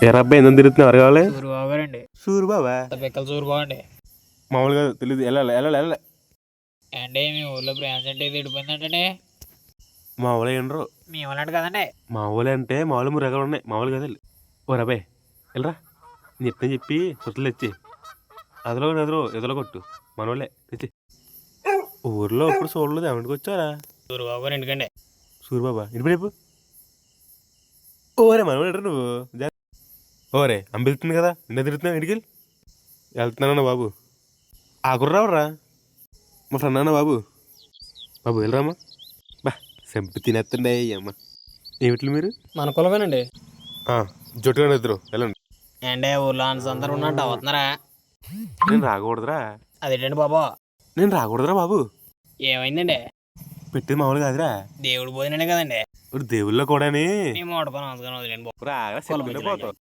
ఎరా అబ్బాయి ఎందుకు తిరుగుతున్నావు? ఎవరు కావాలి? సూరిబాబు గారండి. సూరు బాబా? పిక్కల సూరిబాబు అండి. మామూలుగా తెలియదు. వెళ్ళాలి వెళ్ళాలి వెళ్ళాలి. అంటే మీ ఊర్లో బ్రాంచ్ అంటే ఇది విడిపోయిందంటే మా ఊళ్ళో ఏండ్రు. మీ వాళ్ళంట కదండి. మా ఊళ్ళో అంటే మామూలు మూడు రకాలు ఉన్నాయి. మామూలు కదా. ఓ రాబాయ్ వెళ్ళరా. నేను చెప్తాను చెప్పి చుట్టలు తెచ్చి అదిలో ఎదులో కొట్టు. మన వాళ్ళే తెచ్చి. ఊర్లో ఇప్పుడు చూడలేదు. ఎవరికి వచ్చారా? సూరిబాబు గారు ఎందుకండి? సూరిబాబా ఇంటి రేపు. ఓరే మనవాడు ఎడరా నువ్వు. ఓరే అంబిలుతుంది కదా. నిన్న తిరుగుతున్నావు ఇంటికి. వెళ్తున్నానన్నా బాబు. ఆకుర్రావురా మా ఫ్రెండ్ అన్న బాబు. బాబు వెళ్ళరామ్మా. బా సెంపి తినేస్తుండే అమ్మ. ఏమిట్లు మీరు? మన కులమేనండి. జొట్టుగా ఇద్దరు వెళ్ళండి. అంటే ఊర్లో అందరూ ఉన్నట్టు అవుతున్నారా? నేను రాకూడదురా. అదేంటండి బాబు? నేను రాకూడదురా బాబు. ఏమైందండి? పెట్టేది మామూలు కాదురా. దేవుడు పోయినాడే కదండి. ఇప్పుడు దేవుళ్ళో కూడాని. మేము ఓడిపోయిన అవసరం వదిలేండి బాబు. పోతాం.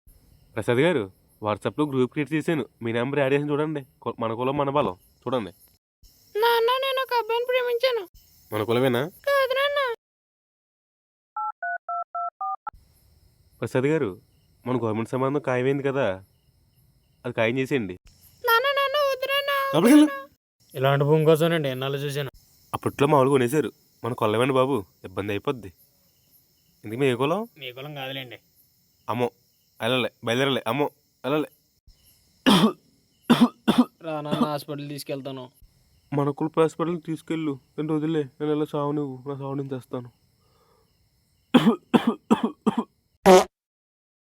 ప్రసాద్ గారు వాట్సాప్లో గ్రూప్ క్రియేట్ చేశాను. మీ నెంబర్ యాడ్ చేసి చూడండి. మన కులం మన బలం చూడండి. నాన్న నేను ఒక అబ్బాయిని ప్రేమించాను. మన కులమేనా? కాదు నాన్న. ప్రసాద్ గారు మన గవర్నమెంట్ సంబంధం ఖాయమైంది కదా. అది ఖాయం చేసేయండి. ఇలాంటి భూమి కోసమేనండి ఎన్నాళ్ళు చూశాను. అప్పట్లో మామూలుగా కొనేశారు. మన కొల్లమండి బాబు. ఇబ్బంది అయిపోద్ది. ఎందుకు మీ ఏ కులం? మీ కులం కాదులేండి. అమ్మో వెళ్ళలే. బయలుదేరలే. అమ్మో వెళ్ళలే. నాన్న హాస్పిటల్ తీసుకెళ్తాను. మన కుల హాస్పిటల్ తీసుకెళ్ళు. 2 రోజులే. నేను ఎలా సావు నువ్వు. నా సావు నేను తెస్తాను.